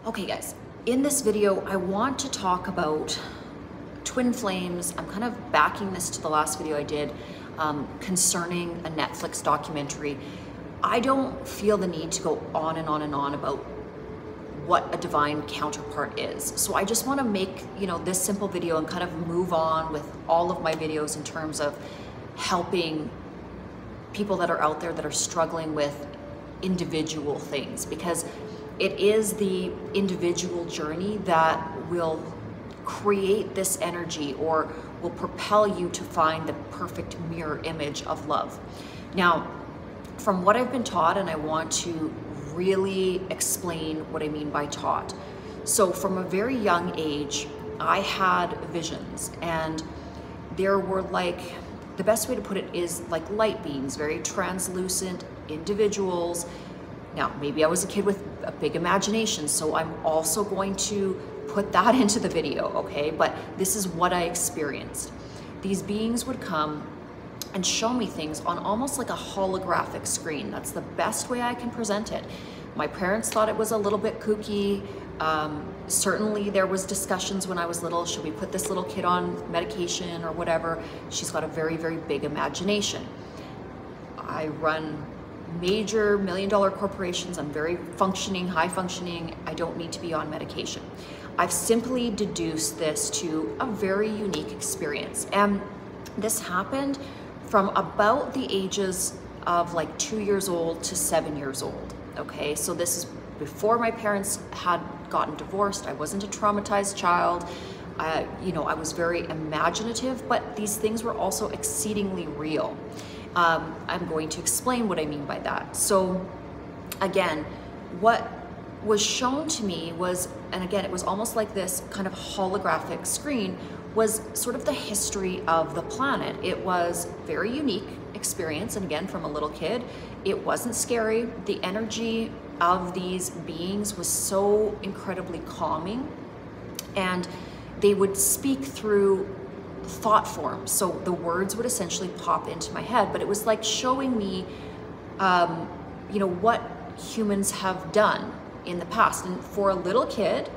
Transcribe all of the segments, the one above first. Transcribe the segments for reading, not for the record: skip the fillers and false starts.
Okay guys, in this video, I want to talk about twin flames. I'm kind of backing this to the last video I did concerning a Netflix documentary. I don't feel the need to go on and on and on about what a divine counterpart is. So I just want to make, this simple video and kind of move on with all of my videos in terms of helping people that are out there that are struggling with individual things, because it is the individual journey that will create this energy or will propel you to find the perfect mirror image of love. Now, from what I've been taught, and I want to really explain what I mean by taught. So from a very young age, I had visions, and there were the best way to put it is like light beings, very translucent individuals. Now, maybe I was a kid with a big imagination, so I'm also going to put that into the video, okay? But this is what I experienced. These beings would come and show me things on almost like a holographic screen. That's the best way I can present it. My parents thought it was a little bit kooky. Certainly there was discussions when I was little, should we put this little kid on medication or whatever? She's got a very, very big imagination. I run major million-dollar corporations. I'm very functioning, high functioning. I don't need to be on medication. I've simply deduced this to a very unique experience. And this happened from about the ages of 2 years old to 7 years old. Okay, so this is before my parents had gotten divorced. I wasn't a traumatized child. I was very imaginative, but these things were also exceedingly real. I'm going to explain what I mean by that. So again, what was shown to me was, and again, it was almost like this kind of holographic screen, was sort of the history of the planet. It was very unique experience. And again, from a little kid, it wasn't scary. The energy of these beings was so incredibly calming, and they would speak through thought form. So the words would essentially pop into my head, but it was like showing me, what humans have done in the past. And for a little kid,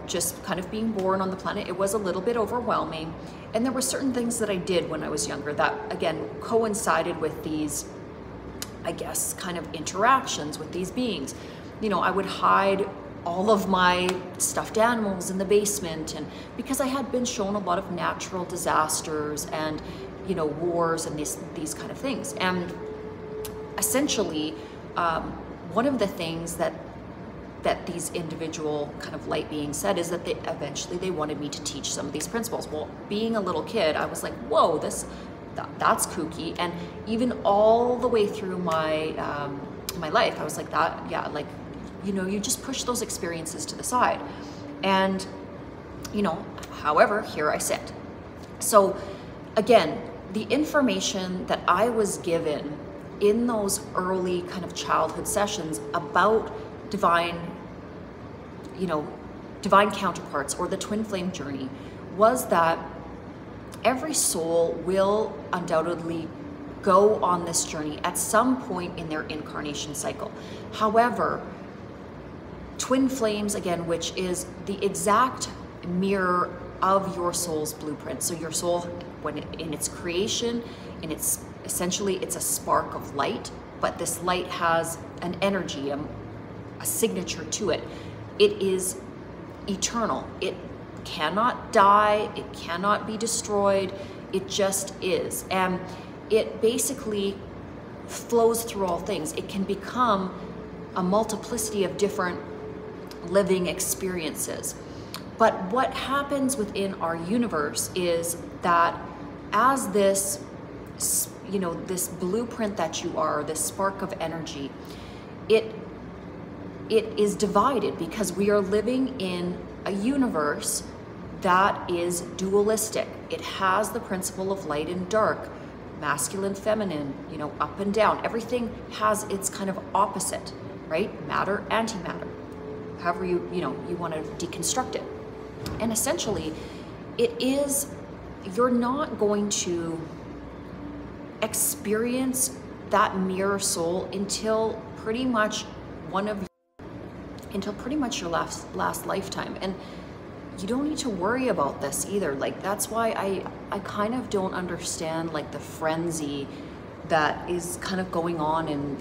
just kind of being born on the planet, it was a little bit overwhelming. And there were certain things that I did when I was younger that, again, coincided with these, I guess, kind of interactions with these beings. I would hide all of my stuffed animals in the basement, and because I had been shown a lot of natural disasters and wars and these kind of things. And essentially, one of the things that these individual kind of light beings said is that eventually they wanted me to teach some of these principles. Well, being a little kid, I was like, whoa, that's kooky. And even all the way through my my life, I was like that, yeah, you just push those experiences to the side. And, however, here I sit. So again, the information that I was given in those early kind of childhood sessions about divine counterparts or the twin flame journey was that every soul will undoubtedly go on this journey at some point in their incarnation cycle. However, twin flames, again, which is the exact mirror of your soul's blueprint. So your soul, when in its creation, essentially it's a spark of light, but this light has an energy, a signature to it. It is eternal. It cannot die. It cannot be destroyed. It just is. And it basically flows through all things. It can become a multiplicity of different living experiences. But what happens within our universe is that as this, this blueprint that you are, this spark of energy, it is divided because we are living in a universe that is dualistic. It has the principle of light and dark, masculine, feminine, up and down. Everything has its kind of opposite, right? Matter, antimatter. However you want to deconstruct it. And essentially, you're not going to experience that mirror soul until pretty much one of until pretty much your last lifetime. And you don't need to worry about this either. Like, that's why I kind of don't understand like the frenzy that is kind of going on in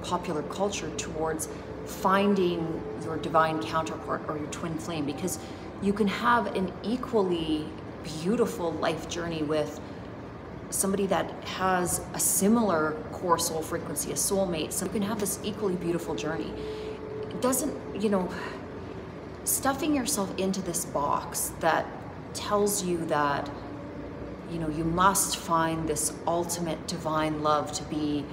popular culture towards finding your divine counterpart or your twin flame, because you can have an equally beautiful life journey with somebody that has a similar core soul frequency, a soulmate. So you can have this equally beautiful journey. It doesn't, you know, stuffing yourself into this box that tells you that, you know, you must find this ultimate divine love to be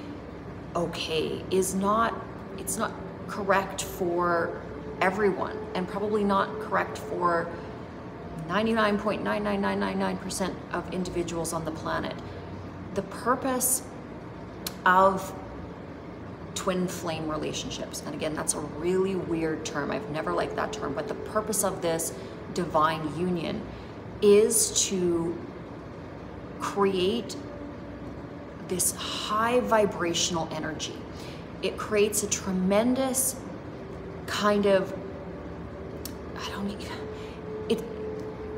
okay is not, it's not correct for everyone, and probably not correct for 99.99999% of individuals on the planet. The purpose of twin flame relationships, and again, that's a really weird term, I've never liked that term, but the purpose of this divine union is to create this high vibrational energy. It creates a tremendous kind of,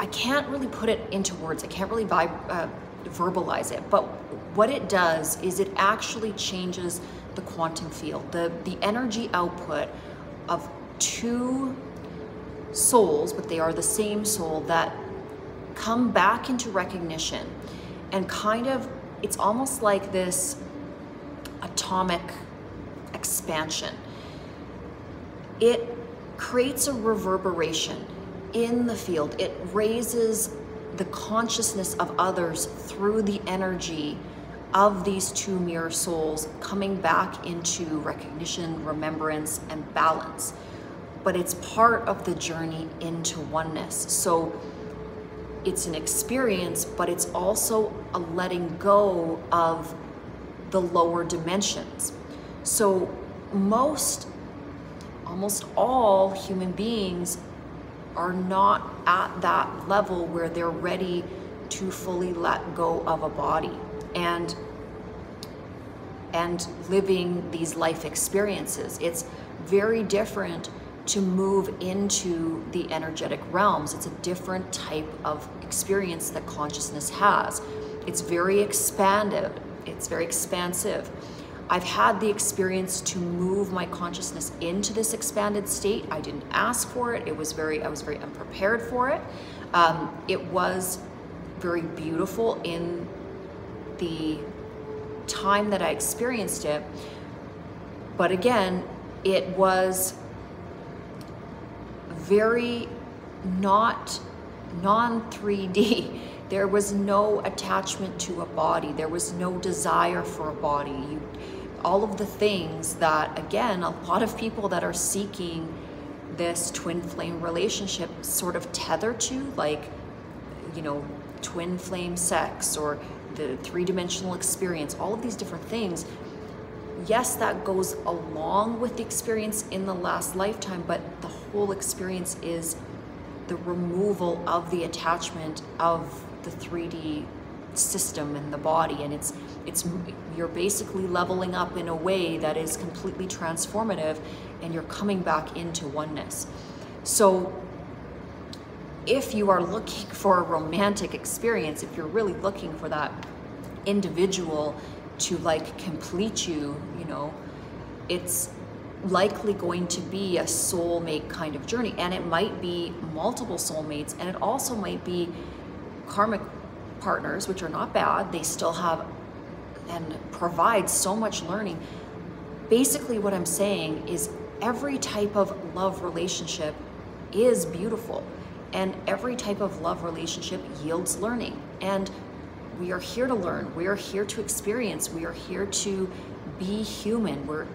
I can't really put it into words. I can't really verbalize it, but what it does is it actually changes the quantum field, the energy output of two souls, but they are the same soul, that come back into recognition, and kind of, it's almost like this atomic expansion. It creates a reverberation in the field. It raises the consciousness of others through the energy of these two mirror souls coming back into recognition, remembrance, and balance. But it's part of the journey into oneness. So it's an experience, but it's also a letting go of the lower dimensions. So almost all human beings are not at that level where they're ready to fully let go of a body and living these life experiences. It's very different to move into the energetic realms. It's a different type of experience that consciousness has. It's very expansive. It's very expansive. I've had the experience to move my consciousness into this expanded state. I didn't ask for it. I was very unprepared for it. It was very beautiful in the time that I experienced it. But again, it was very non-3D. There was no attachment to a body. There was no desire for a body. All of the things that, again, a lot of people that are seeking this twin flame relationship sort of tether to, like, you know, twin flame sex or the three-dimensional experience, all of these different things. Yes, that goes along with the experience in the last lifetime, but the whole experience is the removal of the attachment of the 3D system in the body, and it's you're basically leveling up in a way that is completely transformative, and you're coming back into oneness. So if you are looking for a romantic experience, if you're really looking for that individual to like complete you, you know, it's likely going to be a soulmate kind of journey, and it might be multiple soulmates, and it also might be karmic partners, which are not bad. They still have and provide so much learning. Basically what I'm saying is every type of love relationship is beautiful, and every type of love relationship yields learning, and we are here to learn. We are here to experience. We are here to be human. We're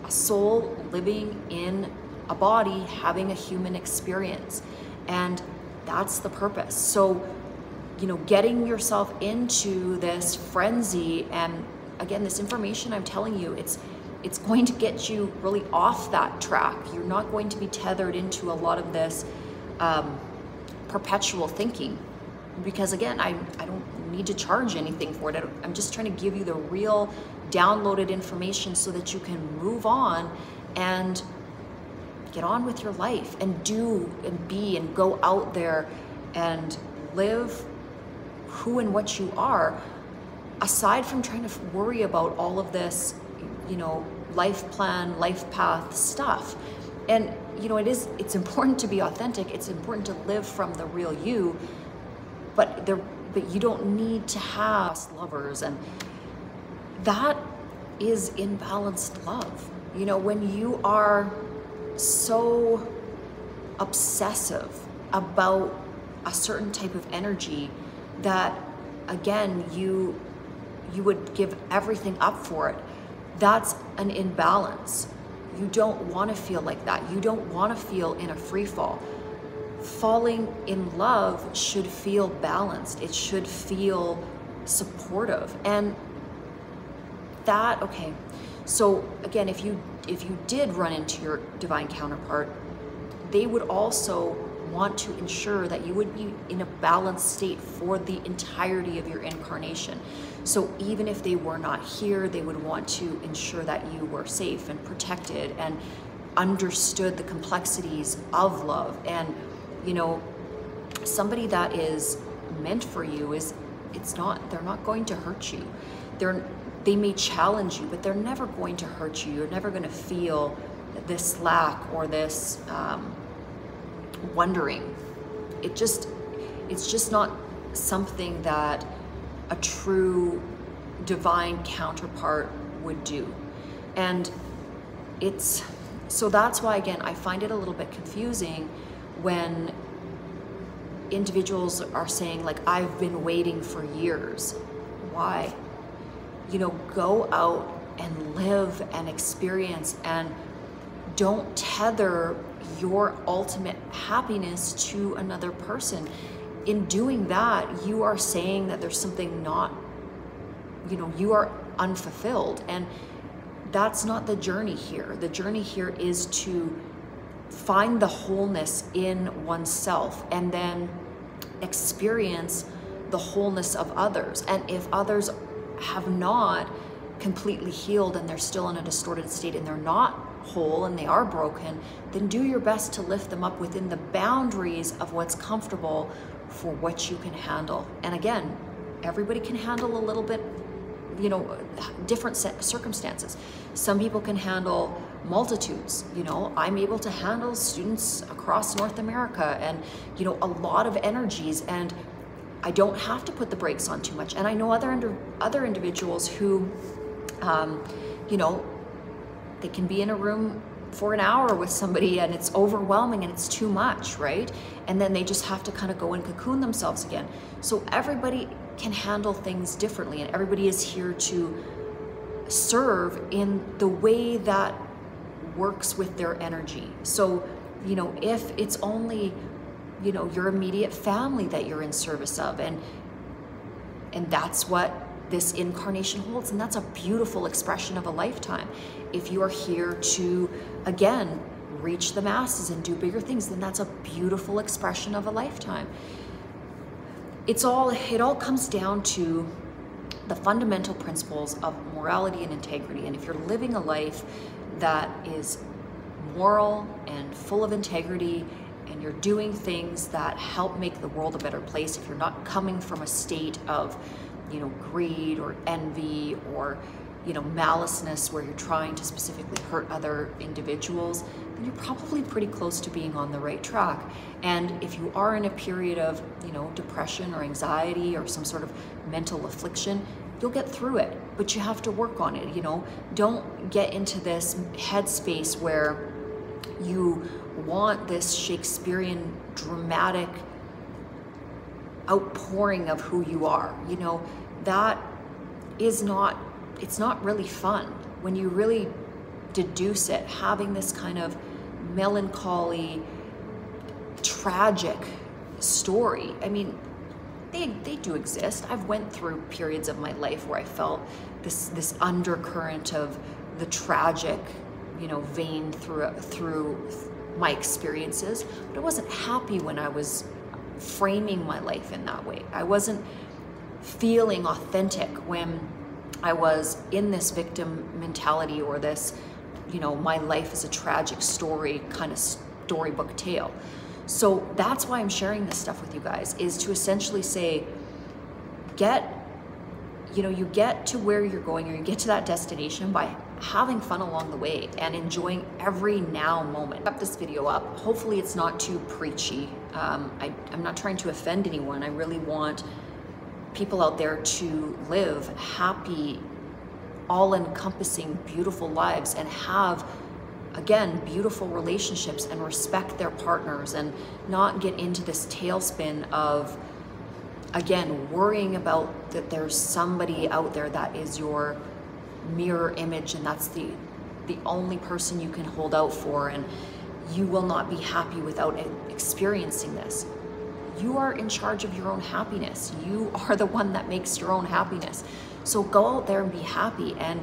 a soul living in a body, having a human experience, and that's the purpose. So, you know, getting yourself into this frenzy, and again, this information I'm telling you, it's going to get you really off that track. You're not going to be tethered into a lot of this perpetual thinking, because again, I don't need to charge anything for it. I'm just trying to give you the real downloaded information so that you can move on and get on with your life and do and be and go out there and live who and what you are, aside from trying to worry about all of this, life plan, life path stuff. And it's important to be authentic. It's important to live from the real you, but you don't need to have lovers, and that is imbalanced love. When you are so obsessive about a certain type of energy that, again, you would give everything up for it, that's an imbalance. You don't want to feel like that. You don't want to feel in a free fall. Falling in love should feel balanced. It should feel supportive. And that, okay. So again, if you did run into your divine counterpart, they would also want to ensure that you would be in a balanced state for the entirety of your incarnation. So even if they were not here, they would want to ensure that you were safe and protected and understood the complexities of love. And somebody that is meant for you they're not going to hurt you. They may challenge you, but they're never going to hurt you. You're never going to feel this lack or this wondering. It's just not something that a true divine counterpart would do. And so that's why, again, I find it a little bit confusing when individuals are saying, like, I've been waiting for years. Why? Go out and live and experience, and don't tether your ultimate happiness to another person. In doing that, you are saying that there's something not, you are unfulfilled. And that's not the journey here. The journey here is to find the wholeness in oneself and then experience the wholeness of others. And if others have not completely healed and they're still in a distorted state and they're not whole and they are broken, then do your best to lift them up within the boundaries of what's comfortable for what you can handle. And again, everybody can handle a little bit, different circumstances. Some people can handle multitudes. I'm able to handle students across North America and, a lot of energies, and I don't have to put the brakes on too much. And I know other individuals who, they can be in a room for an hour with somebody and it's overwhelming and it's too much, right? And then they just have to kind of go and cocoon themselves again. So everybody can handle things differently, and everybody is here to serve in the way that works with their energy. So, if it's only, your immediate family that you're in service of, and that's what this incarnation holds, and that's a beautiful expression of a lifetime. If you are here to, again, reach the masses and do bigger things, then that's a beautiful expression of a lifetime. It all comes down to the fundamental principles of morality and integrity. And if you're living a life that is moral and full of integrity, and you're doing things that help make the world a better place, if you're not coming from a state of, greed or envy or, maliceness where you're trying to specifically hurt other individuals, then you're probably pretty close to being on the right track. And if you are in a period of, depression or anxiety or some sort of mental affliction, you'll get through it, but you have to work on it. Don't get into this headspace where you want this Shakespearean dramatic outpouring of who you are. That is not, it's not really fun when you really deduce it, having this kind of melancholy, tragic story. I mean, they do exist. I've went through periods of my life where I felt this undercurrent of the tragic, vein through my experiences, but I wasn't happy when I was framing my life in that way. I wasn't feeling authentic when I was in this victim mentality or this you know, my life is a tragic story kind of storybook tale. So that's why I'm sharing this stuff with you guys, is to essentially say, you get to where you're going, or you get to that destination by having fun along the way and enjoying every now moment. Wrap this video up. Hopefully it's not too preachy. I'm not trying to offend anyone. I really want people out there to live happy, all-encompassing, beautiful lives, and have, again, beautiful relationships, and respect their partners, and not get into this tailspin of, again, worrying about that there's somebody out there that is your mirror image, and that's the only person you can hold out for, and you will not be happy without experiencing this. You are in charge of your own happiness. You are the one that makes your own happiness. So go out there and be happy, and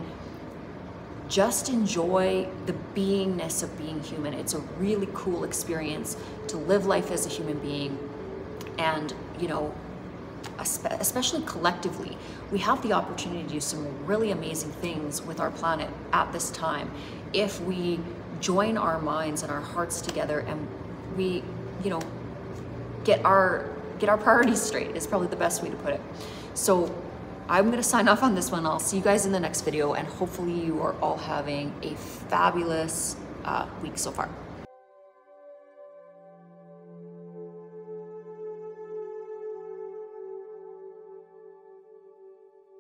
just enjoy the beingness of being human. It's a really cool experience to live life as a human being. And, you know, especially collectively, we have the opportunity to do some really amazing things with our planet at this time if we join our minds and our hearts together, and we, you know, get our priorities straight is probably the best way to put it. So I'm going to sign off on this one. I'll see you guys in the next video, and hopefully you are all having a fabulous week so far.